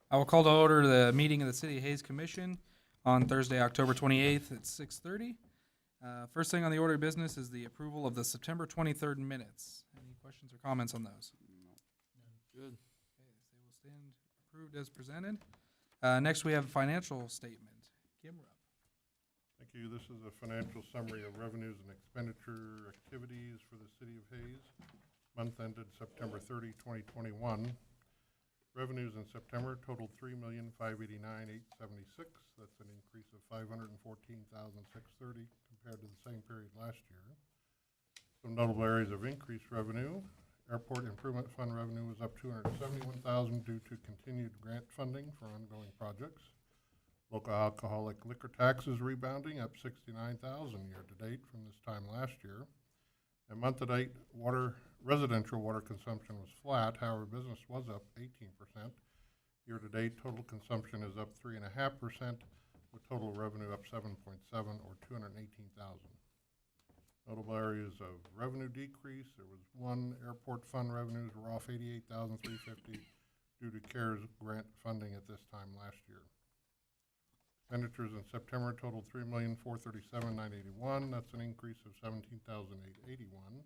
I will call to order the meeting of the City of Hayes Commission on Thursday, October 28th at 6:30. First thing on the order of business is the approval of the September 23rd minutes. Any questions or comments on those? Good. Okay, they will stand approved as presented. Next, we have a financial statement. Kim Rupp. Thank you. This is a financial summary of revenues and expenditure activities for the City of Hayes. Month ended September 30, 2021. Revenues in September totaled $3,589,876. That's an increase of $514,630 compared to the same period last year. Some notable areas of increased revenue. Airport Improvement Fund revenue was up $271,000 due to continued grant funding for ongoing projects. Local alcoholic liquor taxes rebounding, up $69,000 year-to-date from this time last year. And month-to-date residential water consumption was flat. However, business was up 18%. Year-to-date, total consumption is up 3.5%, with total revenue up 7.7, or $218,000. Notable areas of revenue decrease: there was one, airport fund revenues were off $88,350 due to CARES grant funding at this time last year. Expenditures in September totaled $3,437,981. That's an increase of $17,881.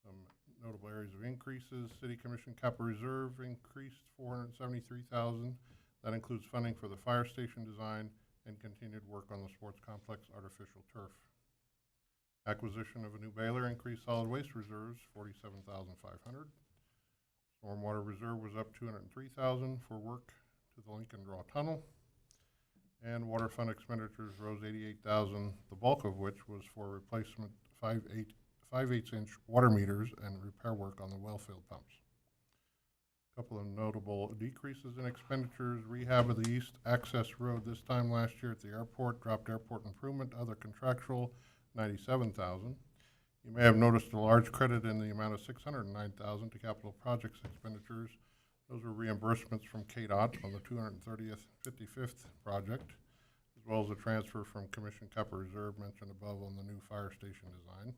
Some notable areas of increases: City Commission Capital Reserve increased $473,000. That includes funding for the fire station design and continued work on the sports complex artificial turf. Acquisition of a new baler increased solid waste reserves $47,500. Stormwater reserve was up $203,000 for work to the Lincoln Draw Tunnel. And water fund expenditures rose $88,000, the bulk of which was for replacement 5/8-inch water meters and repair work on the well field pumps. A couple of notable decreases in expenditures: rehab of the East Access Road this time last year at the airport dropped airport improvement, other contractual, $97,000. You may have noticed a large credit in the amount of $609,000 to capital projects expenditures. Those are reimbursements from KDOT on the 230th 55th project, as well as a transfer from Commission Capital Reserve mentioned above on the new fire station design.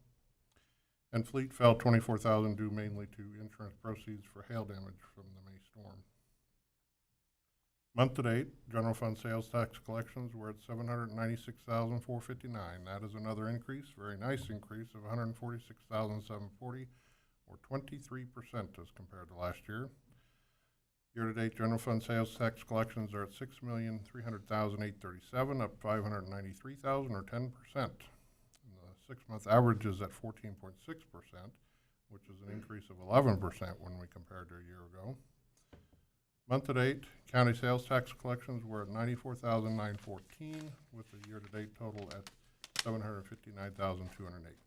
And fleet fell $24,000 due mainly to insurance proceeds for hail damage from the May storm. Month to date, general fund sales tax collections were at $796,459. That is another increase, very nice increase of $146,740, or 23% as compared to last year. Year-to-date, general fund sales tax collections are at $6,300,837, up $593,000, or 10%. And the six-month average is at 14.6%, which is an increase of 11% when we compare to a year ago. Month-to-date, county sales tax collections were at $94,914, with the year-to-date total at $759,208.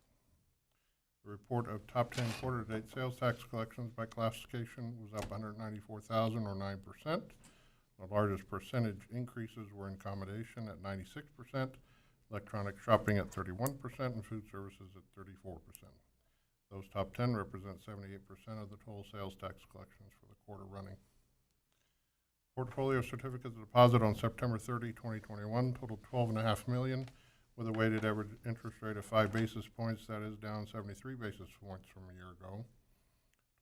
The report of top 10 quarter-to-date sales tax collections by classification was up $194,000, or 9%. The largest percentage increases were in accommodation at 96%, electronic shopping at 31%, and food services at 34%. Those top 10 represent 78% of the total sales tax collections for the quarter running. Portfolio certificates of deposit on September 30, 2021 totaled $12.5 million, with a weighted average interest rate of 5 basis points. That is down 73 basis points from a year ago.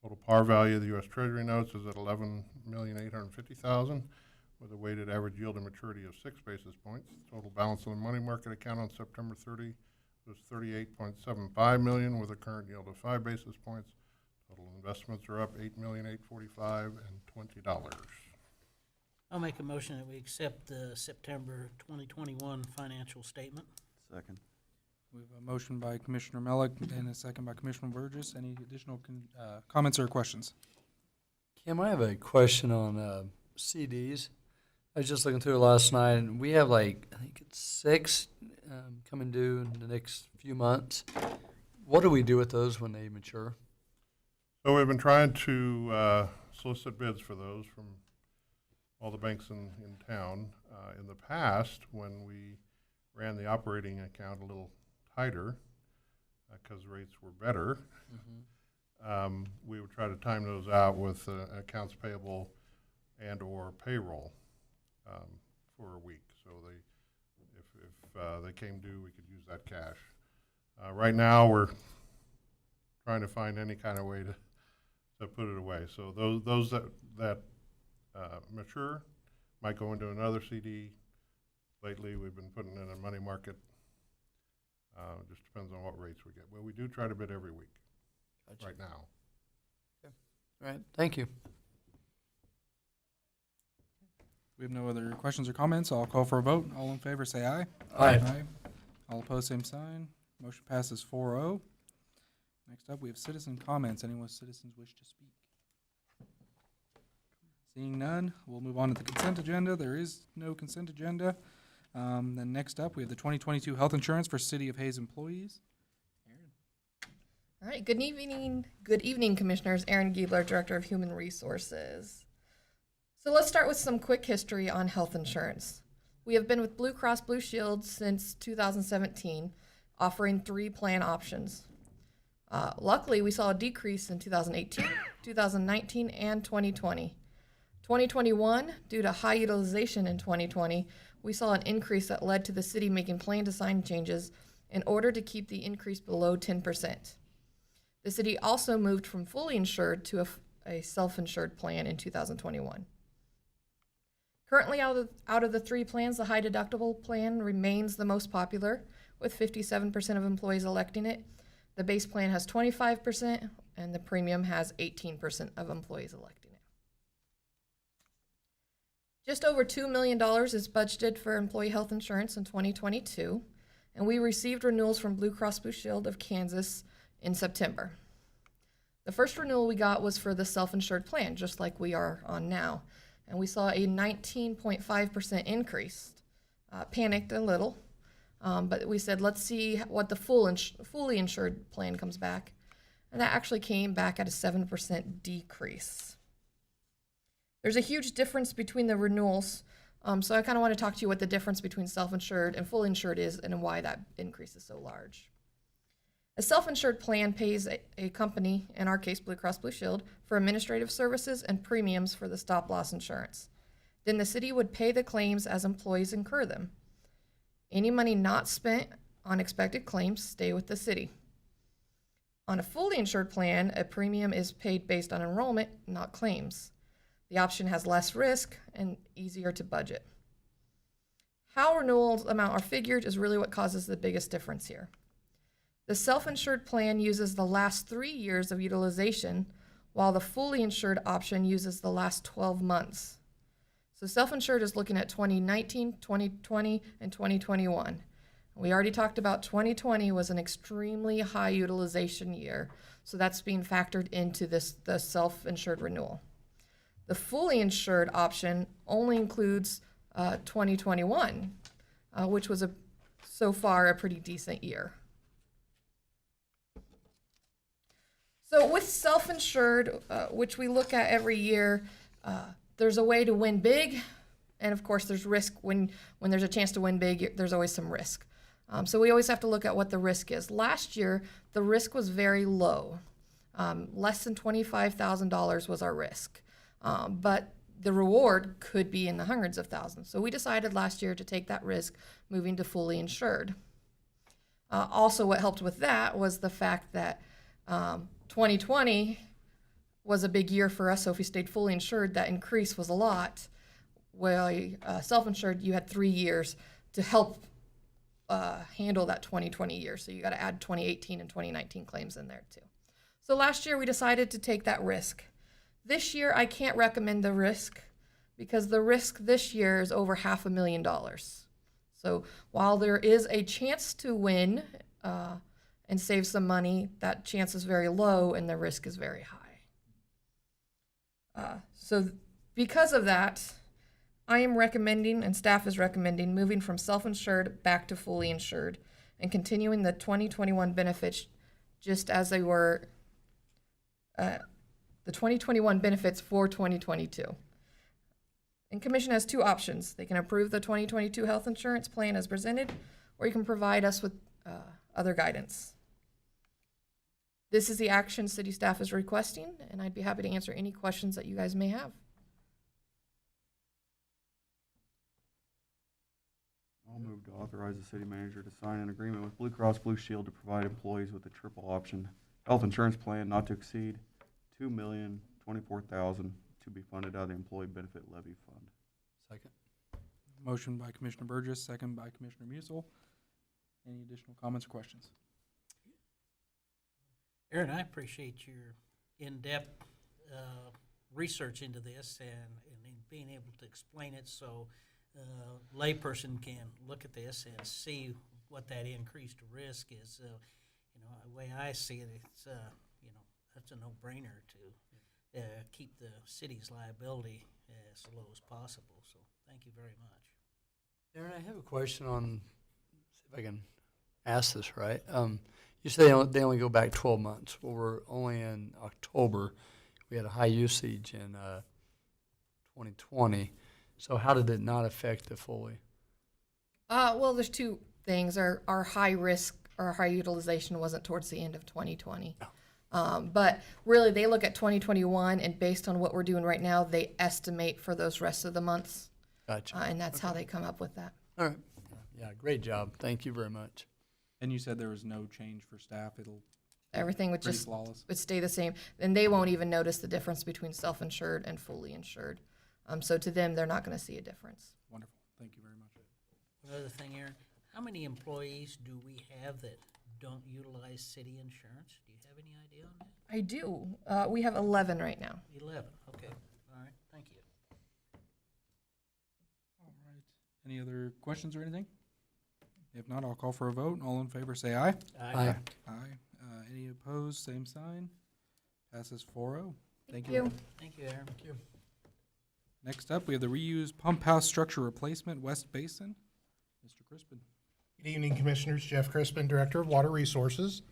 Total par value of the U.S. Treasury notes is at $11,850,000, with a weighted average yield and maturity of 6 basis points. Total balance on the money market account on September 30 was $38.75 million, with a current yield of 5 basis points. Total investments are up $8,845,000 and $20. I'll make a motion that we accept the September 2021 financial statement. Second. We have a motion by Commissioner Melick and a second by Commissioner Burgess. Any additional comments or questions? Kim, I have a question on CDs. I was just looking through it last night, and we have I think it's 6 coming due in the next few months. What do we do with those when they mature? So we've been trying to solicit bids for those from all the banks in town. In the past, when we ran the operating account a little tighter, because rates were better, we would try to time those out with accounts payable and or payroll for a week. So if they came due, we could use that cash. Right now, we're trying to find any kind of way to put it away. So those that mature, might go into another CD. Lately, we've been putting in a money market. Just depends on what rates we get. But we do try to bid every week Gotcha. right now. All right, thank you. We have no other questions or comments. I'll call for a vote. All in favor, say aye. Aye. All opposed, same sign. Motion passes 4-0. Next up, we have citizen comments. Anyone with citizens wish to speak? Seeing none, we'll move on to the consent agenda. There is no consent agenda. Then next up, we have the 2022 health insurance for City of Hayes employees. Aaron. All right, good evening, Commissioners. Erin Giebler, Director of Human Resources. So let's start with some quick history on health insurance. We have been with Blue Cross Blue Shield since 2017, offering 3 plan options. Luckily, we saw a decrease in 2018, 2019, and 2020. 2021, due to high utilization in 2020, we saw an increase that led to the city making plan design changes in order to keep the increase below 10%. The city also moved from fully insured to a self-insured plan in 2021. Currently, out of the 3 plans, the high deductible plan remains the most popular, with 57% of employees electing it. The base plan has 25%, and the premium has 18% of employees electing it. Just over $2 million is budgeted for employee health insurance in 2022, and we received renewals from Blue Cross Blue Shield of Kansas in September. The first renewal we got was for the self-insured plan, just like we are on now, and we saw a 19.5% increase. Panicked a little, but we said, let's see what the fully insured plan comes back, and that actually came back at a 7% decrease. There's a huge difference between the renewals, so I kind of want to talk to you what the difference between self-insured and fully insured is and why that increase is so large. A self-insured plan pays a company, in our case Blue Cross Blue Shield, for administrative services and premiums for the stop-loss insurance. Then the city would pay the claims as employees incur them. Any money not spent on expected claims stay with the city. On a fully insured plan, a premium is paid based on enrollment, not claims. The option has less risk and easier to budget. How renewal amounts are figured is really what causes the biggest difference here. The self-insured plan uses the last 3 years of utilization, while the fully insured option uses the last 12 months. So self-insured is looking at 2019, 2020, and 2021. We already talked about 2020 was an extremely high utilization year, so that's being factored into the self-insured renewal. The fully insured option only includes 2021, which was so far a pretty decent year. So with self-insured, which we look at every year, there's a way to win big, and of course there's risk. When there's a chance to win big, there's always some risk. So we always have to look at what the risk is. Last year, the risk was very low. Less than $25,000 was our risk. But the reward could be in the hundreds of thousands. So we decided last year to take that risk, moving to fully insured. Also, what helped with that was the fact that 2020 was a big year for us, so if we stayed fully insured, that increase was a lot. Well, self-insured, you had 3 years to help handle that 2020 year, so you got to add 2018 and 2019 claims in there too. So last year we decided to take that risk. This year I can't recommend the risk because the risk this year is over $500,000. So while there is a chance to win and save some money, that chance is very low and the risk is very high. So because of that, I am recommending, and staff is recommending, moving from self-insured back to fully insured and continuing the 2021 benefits just as they were, the 2021 benefits for 2022. And Commission has 2 options. They can approve the 2022 health insurance plan as presented, or you can provide us with other guidance. This is the action city staff is requesting, and I'd be happy to answer any questions that you guys may have. I'll move to authorize the city manager to sign an agreement with Blue Cross Blue Shield to provide employees with a triple option health insurance plan not to exceed $2,024,200 to be funded out of the Employee Benefit Levy Fund. Second. Motion by Commissioner Burgess, second by Commissioner Musil. Any additional comments or questions? Aaron, I appreciate your in-depth research into this and being able to explain it so a layperson can look at this and see what that increased risk is. The way I see it, it's that's a no-brainer to keep the city's liability as low as possible. So thank you very much. Aaron, I have a question on, see if I can ask this right. You say they only go back 12 months. Well, we're only in October. We had a high usage in 2020. So how did it not affect the Fully? Well, there's two things. Our high risk or high utilization wasn't towards the end of 2020. But really, they look at 2021, and based on what we're doing right now, they estimate for those rest of the months. Gotcha. And that's how they come up with that. All right. Yeah, great job. Thank you very much. And you said there was no change for staff. It'll Everything would pretty just flawless. would stay the same. And they won't even notice the difference between self-insured and fully insured. So to them, they're not going to see a difference. Wonderful. Thank you very much. Another thing, Aaron, how many employees do we have that don't utilize city insurance? Do you have any idea on that? I do. We have 11 right now. 11, okay. All right, thank you. All right. Any other questions or anything? If not, I'll call for a vote. All in favor, say aye. Aye. Aye. Any opposed, same sign. Passes 4-0. Thank you. Thank you, Aaron. Thank you. Next up, we have the reused pump house structure replacement, West Basin. Mr. Crispin. Good evening, Commissioners. Jeff Crispin, Director of Water Resources.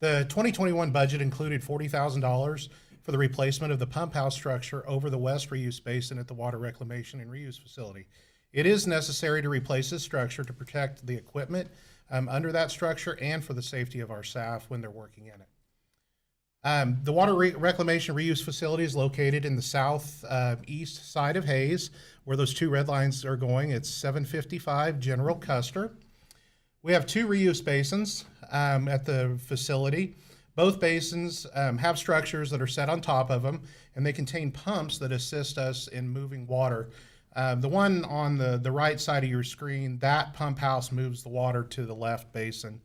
The 2021 budget included $40,000 for the replacement of the pump house structure over the west reuse basin at the Water Reclamation and Reuse Facility. It is necessary to replace this structure to protect the equipment under that structure and for the safety of our staff when they're working in it. The Water Reclamation Reuse Facility is located in the south east side of Hayes, where those two red lines are going. It's 755 General Custer. We have two reuse basins at the facility. Both basins have structures that are set on top of them, and they contain pumps that assist us in moving water. The one on the right side of your screen, that pump house moves the water to the left basin.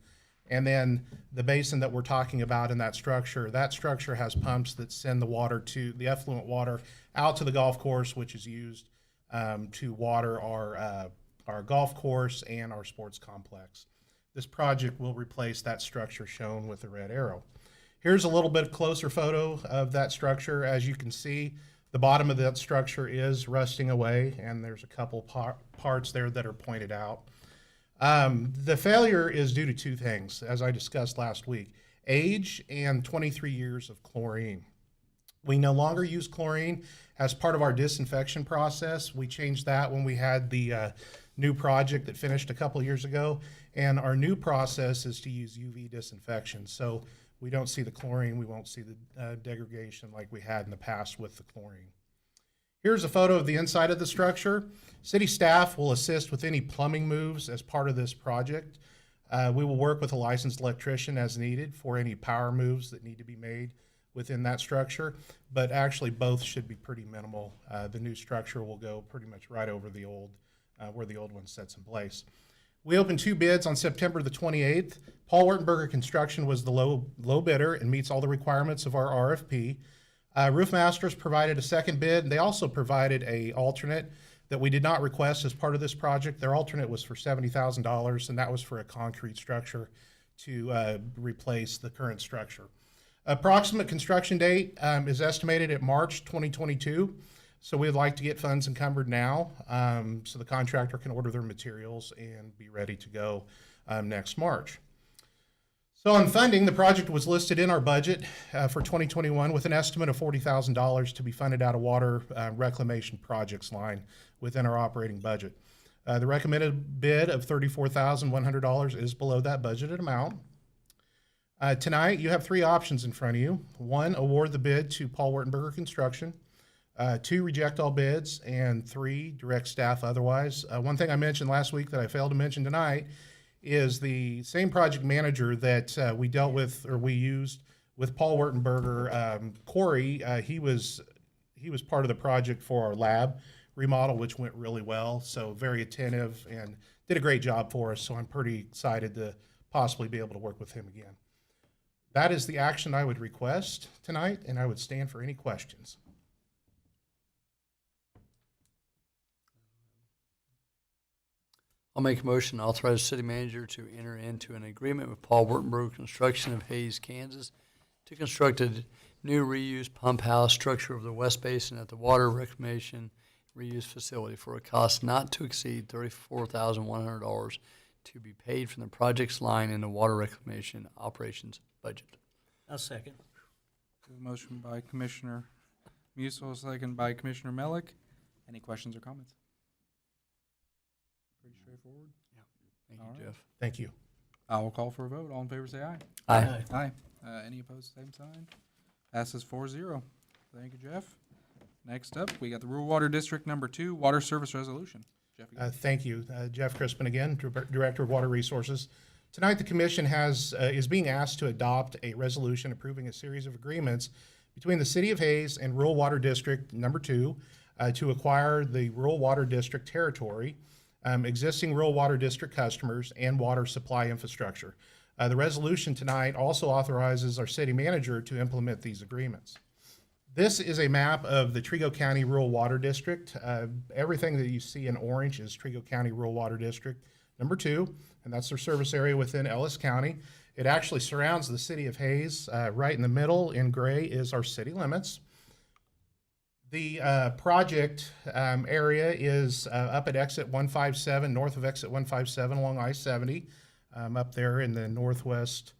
And then the basin that we're talking about in that structure has pumps that send the water the effluent water out to the golf course, which is used to water our golf course and our sports complex. This project will replace that structure shown with the red arrow. Here's a little bit closer photo of that structure. As you can see, the bottom of that structure is rusting away, and there's a couple parts there that are pointed out. The failure is due to two things, as I discussed last week: age and 23 years of chlorine. We no longer use chlorine as part of our disinfection process. We changed that when we had the new project that finished a couple years ago, and our new process is to use UV disinfection. So we don't see the chlorine, we won't see the degradation like we had in the past with the chlorine. Here's a photo of the inside of the structure. City staff will assist with any plumbing moves as part of this project. We will work with a licensed electrician as needed for any power moves that need to be made within that structure, but actually both should be pretty minimal. The new structure will go pretty much right over the old, where the old one sits in place. We opened two bids on September the 28th. Paul Wertenberger Construction was the low bidder and meets all the requirements of our RFP. Roof Masters provided a second bid, and they also provided a alternate that we did not request as part of this project. Their alternate was for $70,000, and that was for a concrete structure to replace the current structure. Approximate construction date is estimated at March 2022. So we'd like to get funds encumbered now so the contractor can order their materials and be ready to go next March. So on funding, the project was listed in our budget for 2021 with an estimate of $40,000 to be funded out of water reclamation projects line within our operating budget. The recommended bid of $34,100 is below that budgeted amount. Tonight, you have three options in front of you. One, award the bid to Paul Wertenberger Construction. Two, reject all bids, and three, direct staff otherwise. One thing I mentioned last week that I failed to mention tonight is the same project manager that we dealt with or we used with Paul Wertenberger, Corey. He he was part of the project for our lab remodel, which went really well. So very attentive and did a great job for us. So I'm pretty excited to possibly be able to work with him again. That is the action I would request tonight, and I would stand for any questions. I'll make a motion to authorize the city manager to enter into an agreement with Paul Wurtenberg Construction of Hayes, Kansas, to construct a new reuse pump house structure over the west basin at the water reclamation reuse facility for a cost not to exceed $34,100 to be paid from the project's line in the water reclamation operations budget. I'll second. We have a motion by Commissioner Musil, second by Commissioner Melick. Any questions or comments? Pretty straightforward. Thank All you, right. Jeff. Thank you. I will call for a vote. All in favor say aye. Aye. Aye. Any opposed, same sign. Passes 4-0. Thank you, Jeff. Next up, we got the Rural Water District Number 2 Water Service Resolution. Jeff, again. Thank you. Jeff Crispin again, Director of Water Resources. Tonight, the commission is being asked to adopt a resolution approving a series of agreements between the City of Hayes and Rural Water District Number 2 to acquire the Rural Water District territory, existing Rural Water District customers, and water supply infrastructure. The resolution tonight also authorizes our city manager to implement these agreements. This is a map of the Trego County Rural Water District. Everything that you see in orange is Trego County Rural Water District Number 2, and that's their service area within Ellis County. It actually surrounds the city of Hayes. Right in the middle in gray is our city limits. The project area is up at exit 157, north of exit 157 along I-70, up there in the northwest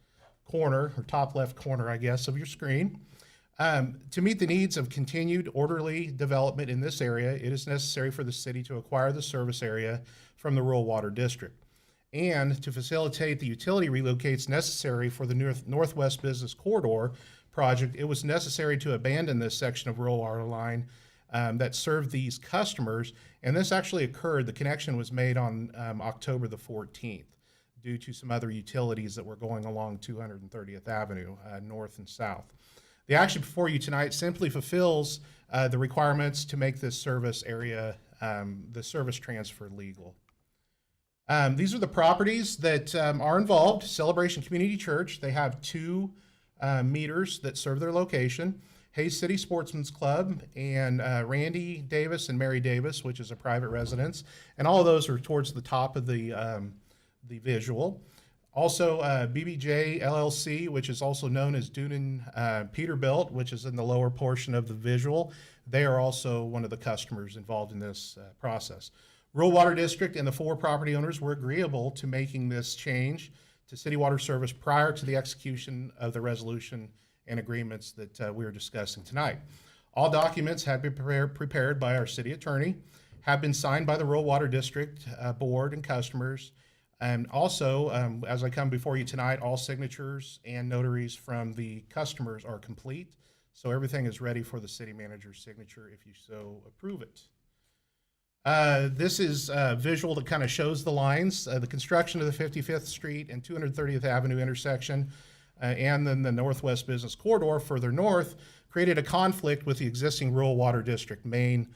corner, or top left corner, I guess, of your screen. To meet the needs of continued orderly development in this area, it is necessary for the city to acquire the service area from the Rural Water District. And to facilitate the utility relocates necessary for the Northwest Business Corridor project, it was necessary to abandon this section of rural water line that served these customers. And this actually occurred, the connection was made on October the 14th due to some other utilities that were going along 230th Avenue, north and south. The action before you tonight simply fulfills the requirements to make this service area, the service transfer legal. These are the properties that are involved. Celebration Community Church, they have 2 meters that serve their location. Hayes City Sportsman's Club and Randy Davis and Mary Davis, which is a private residence. And all of those are towards the top of the visual. Also, BBJ LLC, which is also known as Dunan Peterbilt, which is in the lower portion of the visual. They are also one of the customers involved in this process. Rural Water District and the 4 property owners were agreeable to making this change to city water service prior to the execution of the resolution and agreements that we are discussing tonight. All documents had been prepared by our city attorney, have been signed by the Rural Water District board and customers. And also, as I come before you tonight, all signatures and notaries from the customers are complete. So everything is ready for the city manager's signature if you so approve it. This is a visual that kind of shows the lines. The construction of the 55th Street and 230th Avenue intersection and then the Northwest Business Corridor further north created a conflict with the existing Rural Water District main,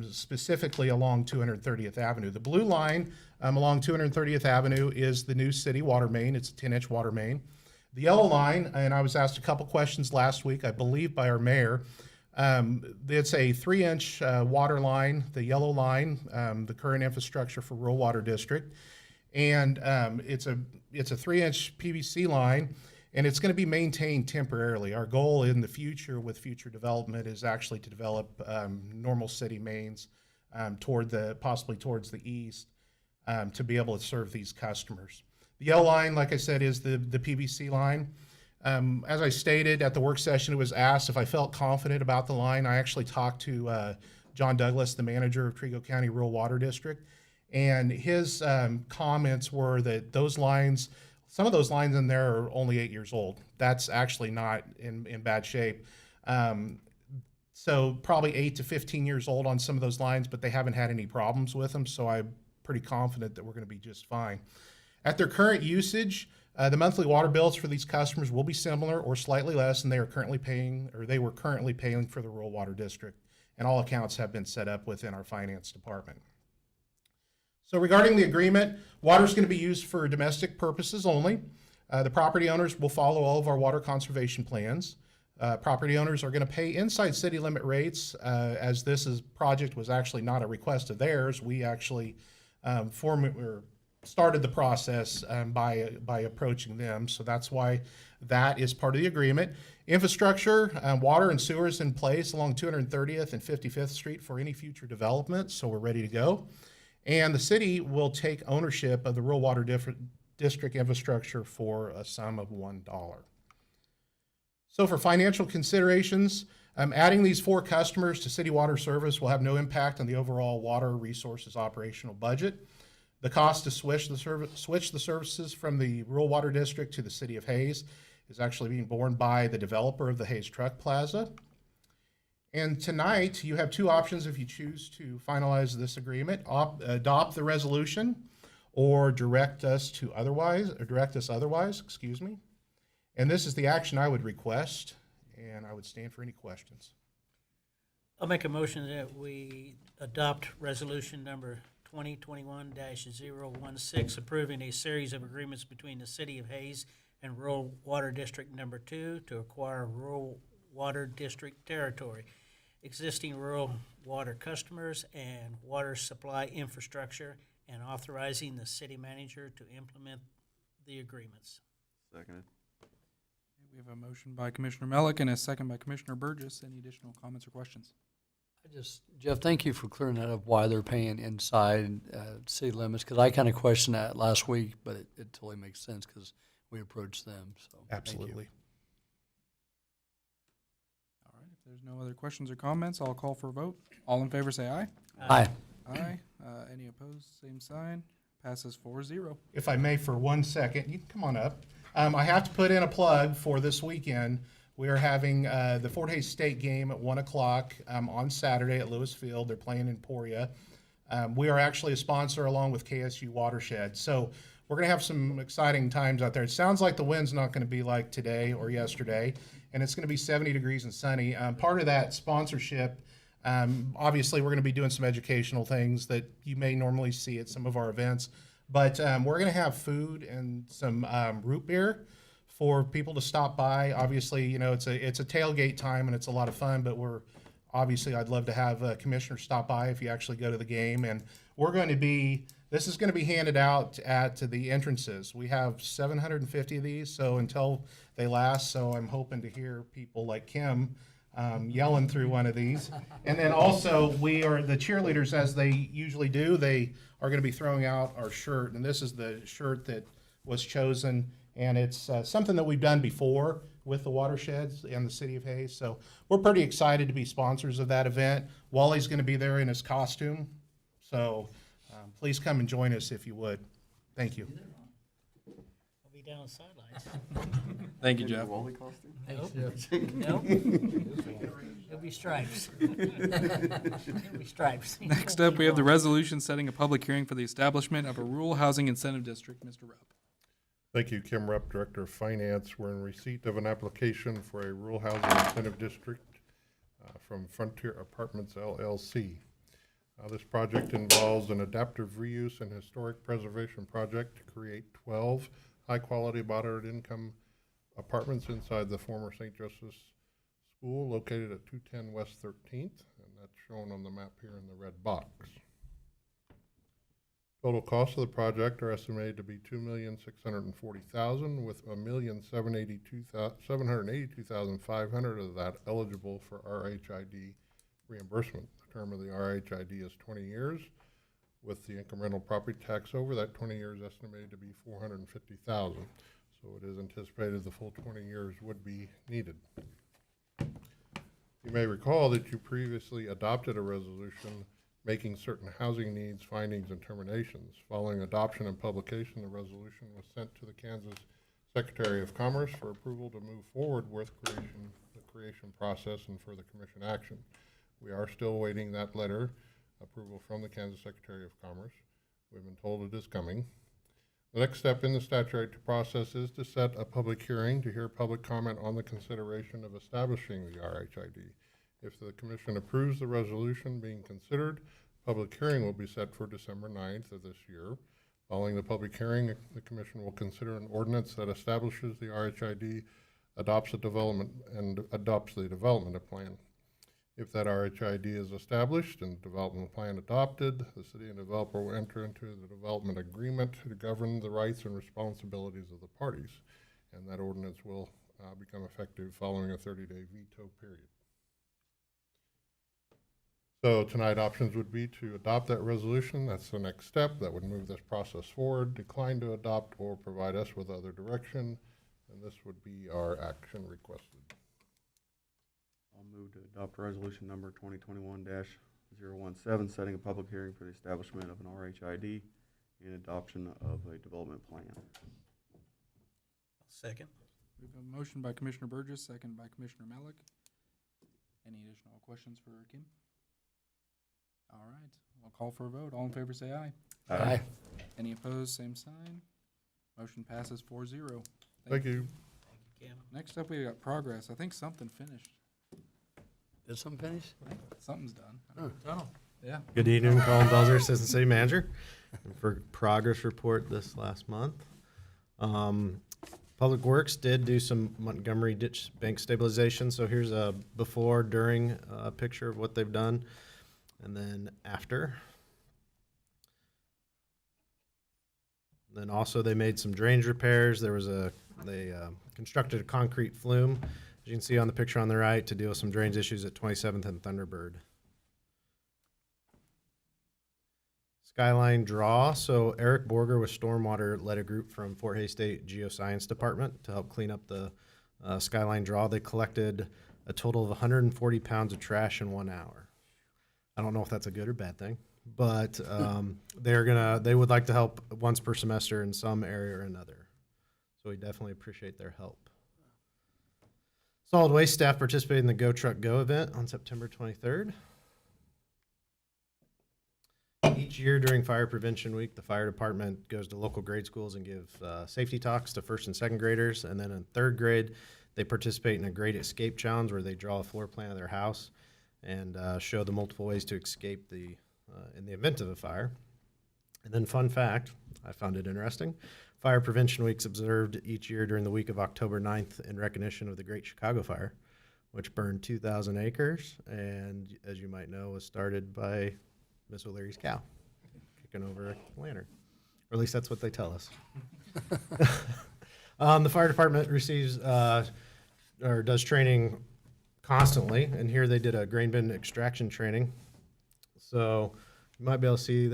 specifically along 230th Avenue. The blue line along 230th Avenue is the new city water main. It's a 10-inch water main. The yellow line, and I was asked a couple questions last week, I believe by our mayor, it's a 3-inch water line, the yellow line, the current infrastructure for Rural Water District. And it's a 3-inch PVC line, and it's going to be maintained temporarily. Our goal in the future with future development is actually to develop normal city mains possibly towards the east to be able to serve these customers. The yellow line, like I said, is the PVC line. As I stated at the work session, it was asked if I felt confident about the line. I actually talked to John Douglas, the manager of Trego County Rural Water District, and his comments were that those lines, some of those lines in there are only 8 years old. That's actually not in bad shape. So probably 8 to 15 years old on some of those lines, but they haven't had any problems with them, so I'm pretty confident that we're going to be just fine. At their current usage, the monthly water bills for these customers will be similar or slightly less than they were currently paying for the Rural Water District. and all accounts have been set up within our finance department. So regarding the agreement, water is going to be used for domestic purposes only. The property owners will follow all of our water conservation plans. Property owners are going to pay inside city limit rates, as project was actually not a request of theirs. We actually started the process by approaching them, so that's why that is part of the agreement. Infrastructure, water and sewers in place along 230th and 55th Street for any future development, so we're ready to go. And the city will take ownership of the rural water district infrastructure for a sum of $1. So for financial considerations, adding these 4 customers to city water service will have no impact on the overall water resources operational budget. The cost to switch the services from the rural water district to the city of Hays is actually being borne by the developer of the Hays Truck Plaza. And tonight, you have 2 options if you choose to finalize this agreement: adopt the resolution, or direct us otherwise. Excuse me. And this is the action I would request, and I would stand for any questions. I'll make a motion that we adopt resolution number 2021-016, approving a series of agreements between the City of Hays and Rural Water District Number 2 to acquire rural water district territory, existing rural water customers, and water supply infrastructure, and authorizing the city manager to implement the agreements. Seconded. We have a motion by Commissioner Melick and a second by Commissioner Burgess. Any additional comments or questions? Jeff, thank you for clearing that up, why they're paying inside city limits, because I kind of questioned that last week, but it totally makes sense because we approached them, so. Absolutely. All right, if there's no other questions or comments, I'll call for a vote. All in favor say aye. Aye. Aye. Any opposed, same sign. Passes 4-0. If I may, for 1 second, you can come on up. I have to put in a plug for this weekend. We are having the Fort Hays State game at 1 o'clock on Saturday at Lewis Field. They're playing in Emporia. We are actually a sponsor along with KSU Watershed. So we're going to have some exciting times out there. It sounds like the wind's not going to be like today or yesterday, and it's going to be 70 degrees and sunny. Part of that sponsorship, obviously we're going to be doing some educational things that you may normally see at some of our events, but we're going to have food and some root beer for people to stop by. Obviously, you know, it's a tailgate time and it's a lot of fun, but I'd love to have commissioners stop by if you actually go to the game. And this is going to be handed out at the entrances. We have 750 of these, so until they last, so I'm hoping to hear people like Kim yelling through one of these. And then also, the cheerleaders, as they usually do, they are going to be throwing out our shirt, and this is the shirt that was chosen, and it's something that we've done before with the watersheds and the City of Hays, so we're pretty excited to be sponsors of that event. Wally's going to be there in his costume, so please come and join us if you would. Thank you. I'll be down on the sidelines. Thank you, Jeff. Wally costume? Nope. It'll be stripes. It'll be stripes. Next up, we have the resolution setting a public hearing for the establishment of a rural housing incentive district. Mr. Rupp. Thank you, Kim Rupp, Director of Finance. We're in receipt of an application for a rural housing incentive district from Frontier Apartments LLC. This project involves an adaptive reuse and historic preservation project to create 12 high-quality moderate income apartments inside the former St. Joseph's School located at 210 West 13th, and that's shown on the map here in the red box. Total costs of the project are estimated to be $2,640,000, with $1,782,500 of that eligible for RHID reimbursement. The term of the RHID is 20 years, with the incremental property tax over that 20 years estimated to be $450,000. So it is anticipated the full 20 years would be needed. You may recall that you previously adopted a resolution making certain housing needs, findings, and terminations. Following adoption and publication, the resolution was sent to the Kansas Secretary of Commerce for approval to move forward with the creation process and further commission action. We are still awaiting that letter approval from the Kansas Secretary of Commerce. We've been told it is coming. The next step in the statutory process is to set a public hearing to hear public comment on the consideration of establishing the RHID. If the commission approves the resolution being considered, public hearing will be set for December 9th of this year. Following the public hearing, the commission will consider an ordinance that establishes the RHID, adopts the development plan. If that RHID is established and development plan adopted, the city and developer will enter into the development agreement to govern the rights and responsibilities of the parties. And that ordinance will become effective following a 30-day veto period. So tonight options would be to adopt that resolution. That's the next step. That would move this process forward. Decline to adopt or provide us with other direction. And this would be our action requested. I'll move to adopt resolution number 2021-017, setting a public hearing for the establishment of an RHID and adoption of a development plan. Second. We have a motion by Commissioner Burgess, second by Commissioner Malik. Any additional questions for Kim? All right, I'll call for a vote. All in favor say aye. Aye. Any opposed, same sign. Motion passes 4-0. Thank you. Kim. Next up, we got progress. I think something finished. Did some finish? I think something's done. Tunnel. Yeah. Good evening, Colin Belzer, Assistant City Manager. And for progress report this last month. Public Works did do some Montgomery ditch bank stabilization. So here's a before, during picture of what they've done, and then after. Then also they made some drainage repairs. They constructed a concrete flume, as you can see on the picture on the right, to deal with some drainage issues at 27th and Thunderbird. Skyline draw. So Eric Borger with Stormwater led a group from Fort Hays State Geoscience Department to help clean up the Skyline draw. They collected a total of 140 pounds of trash in 1 hour. I don't know if that's a good or bad thing, but they would like to help once per semester in some area or another. So we definitely appreciate their help. Solid Waste staff participated in the Go Truck Go event on September 23rd. Each year during Fire Prevention Week, the fire department goes to local grade schools and give safety talks to first and second graders. And then in third grade, they participate in a grade escape challenge where they draw a floor plan of their house and show the multiple ways to escape in the event of a fire. And then fun fact, I found it interesting. Fire Prevention Week's observed each year during the week of October 9th in recognition of the Great Chicago Fire, which burned 2,000 acres and, as you might know, was started by Miss O'Leary's cow kicking over a lantern. Or at least that's what they tell us. The fire department receives or does training constantly, and here they did a grain bin extraction training. So you might be able to see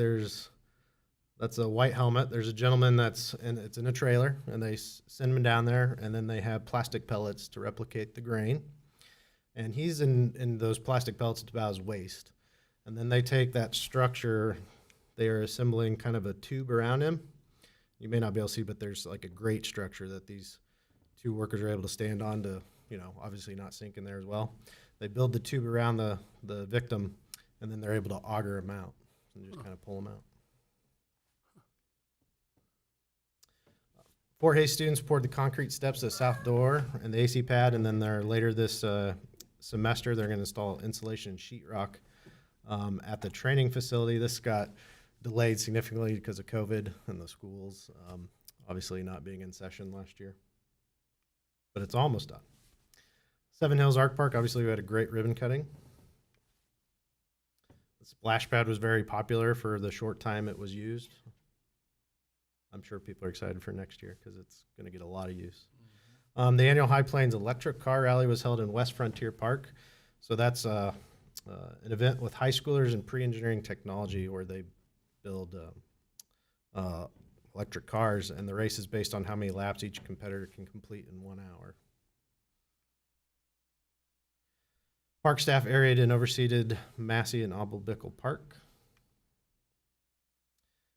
that's a white helmet. There's a gentleman it's in a trailer, and they send him down there, and then they have plastic pellets to replicate the grain. And he's in those plastic pellets to about his waist. And then they take that structure, they are assembling kind of a tube around him. You may not be able to see, but there's like a grate structure that these two workers are able to stand on to, obviously not sink in there as well. They build the tube around the victim, and then they're able to auger him out and just kind of pull him out. Fort Hays students poured the concrete steps to the south door and the AC pad, and then later this semester they're going to install insulation and sheetrock at the training facility. This got delayed significantly because of COVID and the schools obviously not being in session last year. But it's almost done. Seven Hills Arc Park, obviously we had a great ribbon cutting. The splash pad was very popular for the short time it was used. I'm sure people are excited for next year because it's going to get a lot of use. The annual High Plains Electric Car Rally was held in West Frontier Park. So that's an event with high schoolers in pre-engineering technology where they build electric cars, and the race is based on how many laps each competitor can complete in 1 hour. Park staff aerated and overseeded Massey and Abel Bickle Park.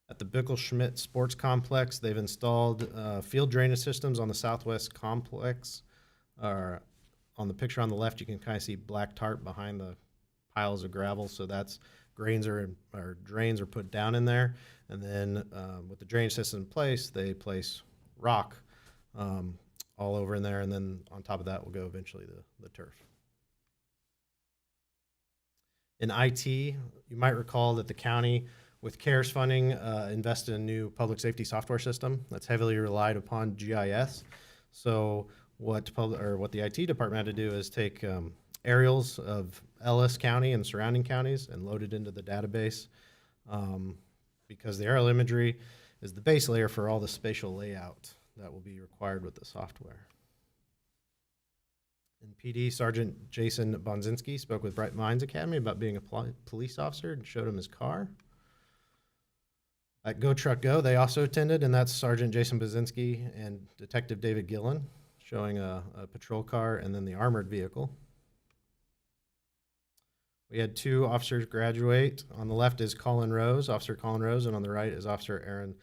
At the Bickle-Schmidt Sports Complex, they've installed field drainage systems on the southwest complex. On the picture on the left, you can kind of see black tarp behind the piles of gravel. So that's drains are put down in there. And then with the drainage system in place, they place rock all over in there. And then on top of that will go eventually the turf. In IT, you might recall that the county, with CARES funding, invested in a new public safety software system that's heavily relied upon GIS. So what the IT department had to do is take aerials of Ellis County and surrounding counties and load it into the database, because the aerial imagery is the base layer for all the spatial layout that will be required with the software. In PD, Sergeant Jason Bonzinski spoke with Bright Minds Academy about being a police officer and showed him his car. At Go Truck Go, they also attended, and that's Sergeant Jason Bonzinski and Detective David Gillen, showing a patrol car and then the armored vehicle. We had 2 officers graduate. On the left is Officer Colin Rose, and on the right is Officer Aaron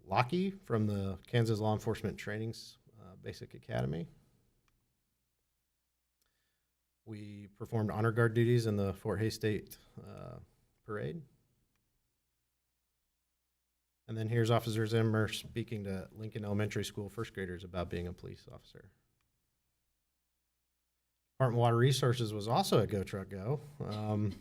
Lockey from the Kansas Law Enforcement Training's Basic Academy. We performed honor guard duties in the Fort Hays State Parade. And then here's Officer Zimmer speaking to Lincoln Elementary School first graders about being a police officer. Department of Water Resources was also at Go Truck Go. You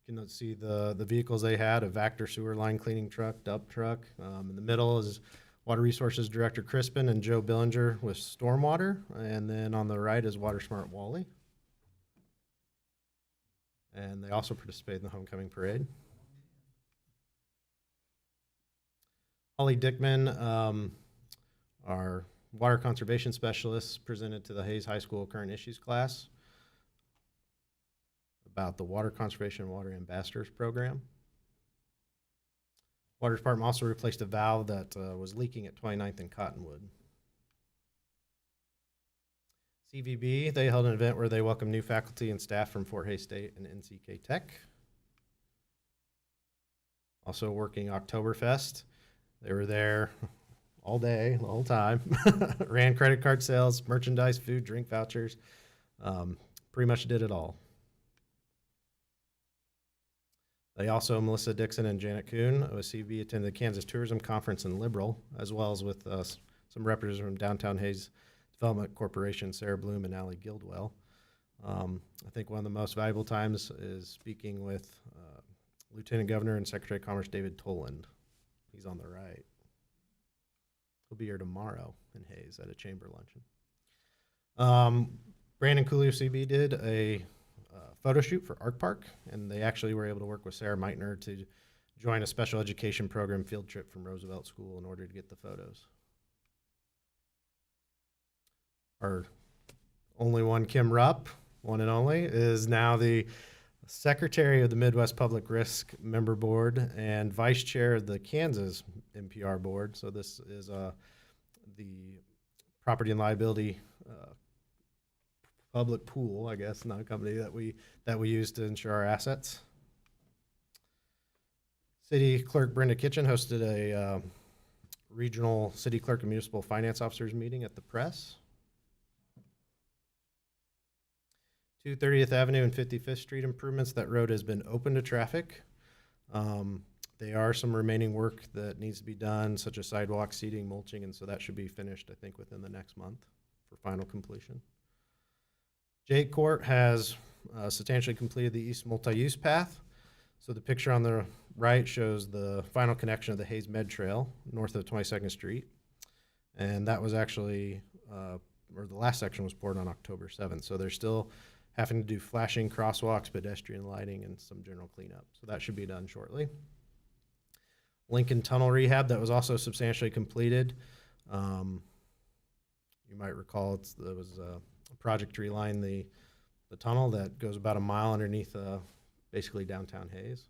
can see the vehicles they had: a Vector sewer line cleaning truck, dump truck. In the middle is Water Resources Director Crispin and Joe Billinger with stormwater. And then on the right is Water Smart Wally. And they also participated in the homecoming parade. Holly Dickman, our water conservation specialist, presented to the Hays High School Current Issues class about the Water Conservation and Water Ambassadors program. Water Department also replaced a valve that was leaking at 29th and Cottonwood. CVB, they held an event where they welcomed new faculty and staff from Fort Hays State and NCK Tech. Also working Oktoberfest. They were there all day, the whole time. Ran credit card sales, merchandise, food, drink vouchers. Pretty much did it all. They also, Melissa Dixon and Janet Kuhn, OSCV, attended the Kansas Tourism Conference in Liberal, as well as with some representatives from Downtown Hays Development Corporation, Sarah Bloom and Allie Guildwell. I think one of the most valuable times is speaking with Lieutenant Governor and Secretary of Commerce David Toland. He's on the right. He'll be here tomorrow in Hays at a chamber luncheon. Brandon Cooley CB did a photo shoot for Arc Park, and they actually were able to work with Sarah Meitner to join a special education program field trip from Roosevelt School in order to get the photos. Our only one, Kim Rupp, one and only, is now the Secretary of the Midwest Public Risk Member Board and Vice Chair of the Kansas NPR Board. So this is the property and liability public pool, I guess, not a company that we use to insure our assets. City Clerk Brenda Kitchen hosted a regional city clerk and municipal finance officers meeting at the Press. 230th Avenue and 55th Street improvements. That road has been open to traffic. There are some remaining work that needs to be done, such as sidewalk, seating, mulching, and so that should be finished, I think, within the next month for final completion. Jake Court has substantially completed the east multi-use path. So the picture on the right shows the final connection of the Hays Med Trail north of 22nd Street. And that was actually, or the last section was poured on October 7th. So they're still having to do flashing crosswalks, pedestrian lighting, and some general cleanup. So that should be done shortly. Lincoln Tunnel rehab, that was also substantially completed. You might recall it was a project to reline the tunnel that goes about a mile underneath basically downtown Hays.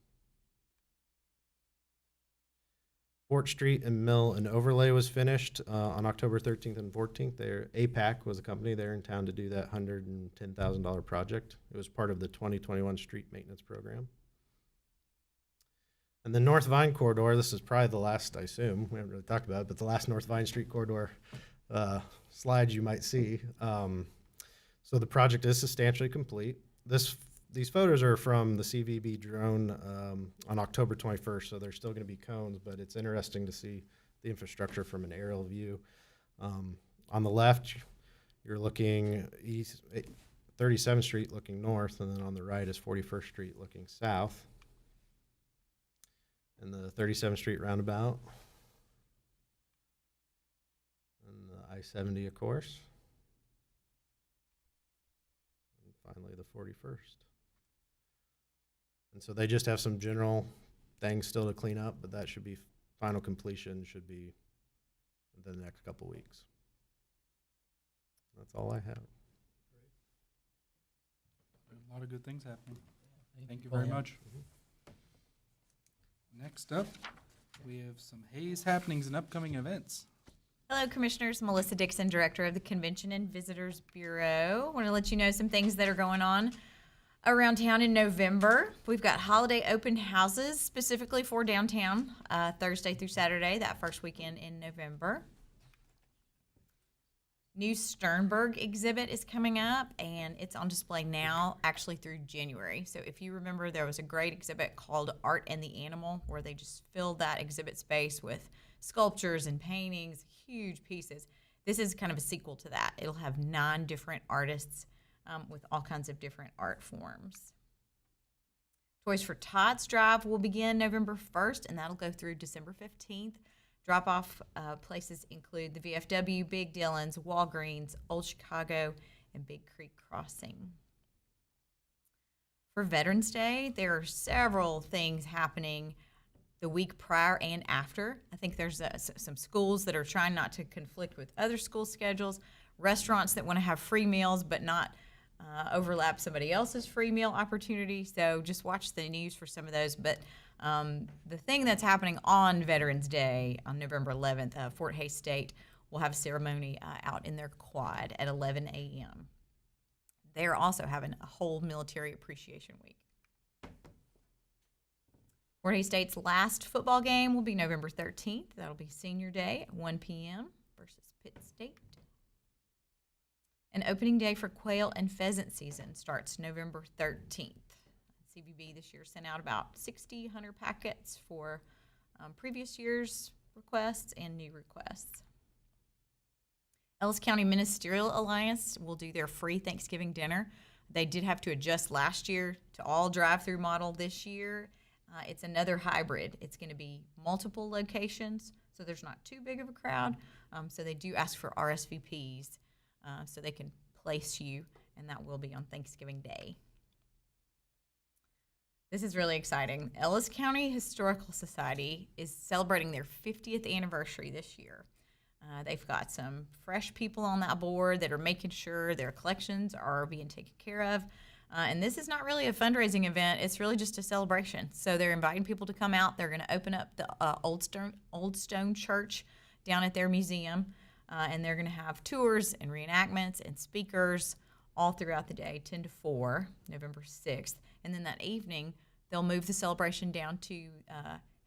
Fort Street and Mill and Overlay was finished on October 13th and 14th. APAC was a company there in town to do that $110,000 project. It was part of the 2021 street maintenance program. And the North Vine corridor, this is probably the last, I assume, we haven't really talked about it, but the last North Vine Street corridor slides you might see. So the project is substantially complete. These photos are from the CVB drone on October 21st, so they're still going to be cones, but it's interesting to see the infrastructure from an aerial view. On the left, you're looking east 37th Street looking north, and then on the right is 41st Street looking south. And the 37th Street roundabout. And the I-70, of course. And finally, the 41st. And so they just have some general things still to clean up, but that should be, final completion should be within the next couple weeks. That's all I have. A lot of good things happening. Thank you very much. Next up, we have some Hayes happenings and upcoming events. Hello, Commissioners. Melissa Dixon, Director of the Convention and Visitors Bureau. Want to let you know some things that are going on around town in November. We've got holiday open houses specifically for downtown, Thursday through Saturday, that first weekend in November. New Sternberg exhibit is coming up, and it's on display now, actually through January. So if you remember, there was a great exhibit called Art and the Animal, where they just filled that exhibit space with sculptures and paintings, huge pieces. This is kind of a sequel to that. It'll have 9 different artists with all kinds of different art forms. Toys for Tots Drive will begin November 1st, and that'll go through December 15th. Drop-off places include the VFW, Big Dillon's, Walgreens, Old Chicago, and Big Creek Crossing. For Veterans Day, there are several things happening the week prior and after. I think there's some schools that are trying not to conflict with other school schedules, restaurants that want to have free meals but not overlap somebody else's free meal opportunity. So just watch the news for some of those. But the thing that's happening on Veterans Day on November 11th, Fort Hays State will have a ceremony out in their quad at 11 a.m. They're also having a whole military appreciation week. Fort Hays State's last football game will be November 13th. That'll be senior day at 1 p.m. versus Pitt State. And opening day for quail and pheasant season starts November 13th. CBB this year sent out about 60 hunter packets for previous year's requests and new requests. Ellis County Ministerial Alliance will do their free Thanksgiving dinner. They did have to adjust last year to all drive-through model this year. It's another hybrid. It's going to be multiple locations, so there's not too big of a crowd. So they do ask for RSVPs so they can place you, and that will be on Thanksgiving Day. This is really exciting. Ellis County Historical Society is celebrating their 50th anniversary this year. They've got some fresh people on that board that are making sure their collections are being taken care of. And this is not really a fundraising event. It's really just a celebration. So they're inviting people to come out. They're going to open up the Old Stone Church down at their museum. And they're going to have tours and reenactments and speakers all throughout the day, 10 to 4, November 6th. And then that evening, they'll move the celebration down to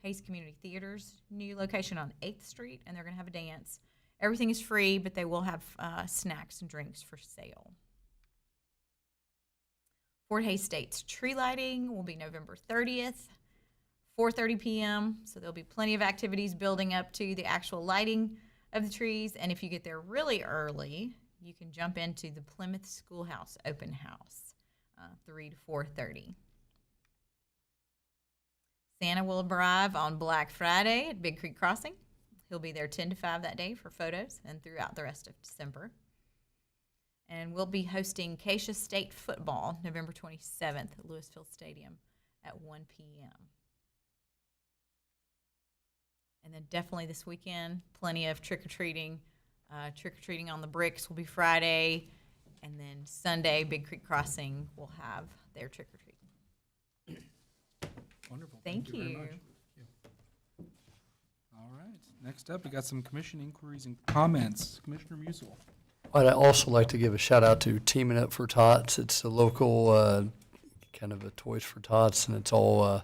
Hayes Community Theater's new location on 8th Street, and they're going to have a dance. Everything is free, but they will have snacks and drinks for sale. Fort Hays State's tree lighting will be November 30th, 4:30 p.m., so there'll be plenty of activities building up to the actual lighting of the trees, and if you get there really early, you can jump into the Plymouth Schoolhouse open house, 3 to 4:30. Santa will arrive on Black Friday at Big Creek Crossing. He'll be there 10 to 5 that day for photos and throughout the rest of December. And we'll be hosting Keisha State football November 27th at Louisville Stadium at 1 p.m. And then definitely this weekend, plenty of trick-or-treating. Trick-or-treating on the bricks will be Friday. And then Sunday, Big Creek Crossing will have their trick-or-treat. Wonderful. Thank very you. much. All right. Next up, we got some commission inquiries and comments. Commissioner Musil. I'd also like to give a shout out to Teaming Up for Tots. It's a local kind of a Toys for Tots, and it's all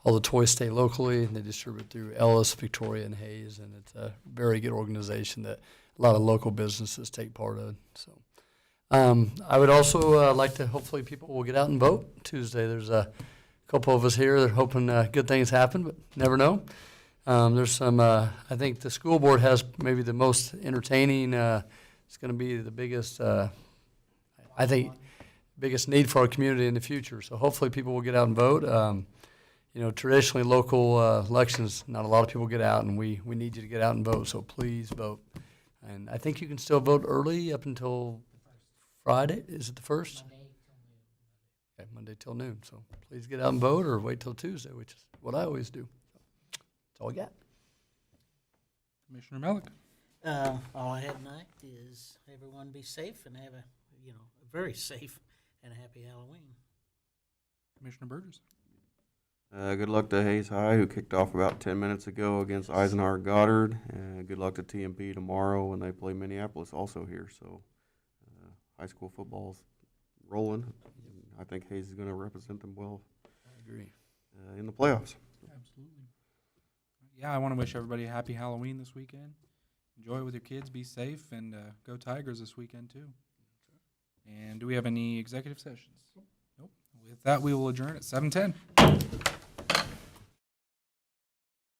the toys stay locally, and they distribute through Ellis, Victoria, and Hayes, and it's a very good organization that a lot of local businesses take part in. So I would also like to, hopefully people will get out and vote Tuesday. There's a couple of us here that are hoping good things happen, but never know. There's some, I think the school board has maybe the most entertaining, it's going to be the biggest, I think, biggest need for our community in the future. So hopefully people will get out and vote. You know, traditionally local elections, not a lot of people get out, and we need you to get out and vote. So please vote. And I think you can still vote early up until Friday. Is it the 1st? Okay, Monday till noon. So please get out and vote, or wait till Tuesday, which is what I always do. That's all I got. Commissioner Melick. All I have tonight is everyone be safe and have a very safe and happy Halloween. Commissioner Burgess. Good luck to Hayes High, who kicked off about 10 minutes ago against Eisenhower Goddard. Good luck to TMP tomorrow when they play Minneapolis also here. So high school football's rolling. I think Hayes is going to represent them well. I agree. In the playoffs. Absolutely. Yeah, I want to wish everybody a happy Halloween this weekend. Enjoy it with your kids, be safe, and go Tigers this weekend too. And do we have any executive sessions? Nope. With that, we will adjourn at 7:10.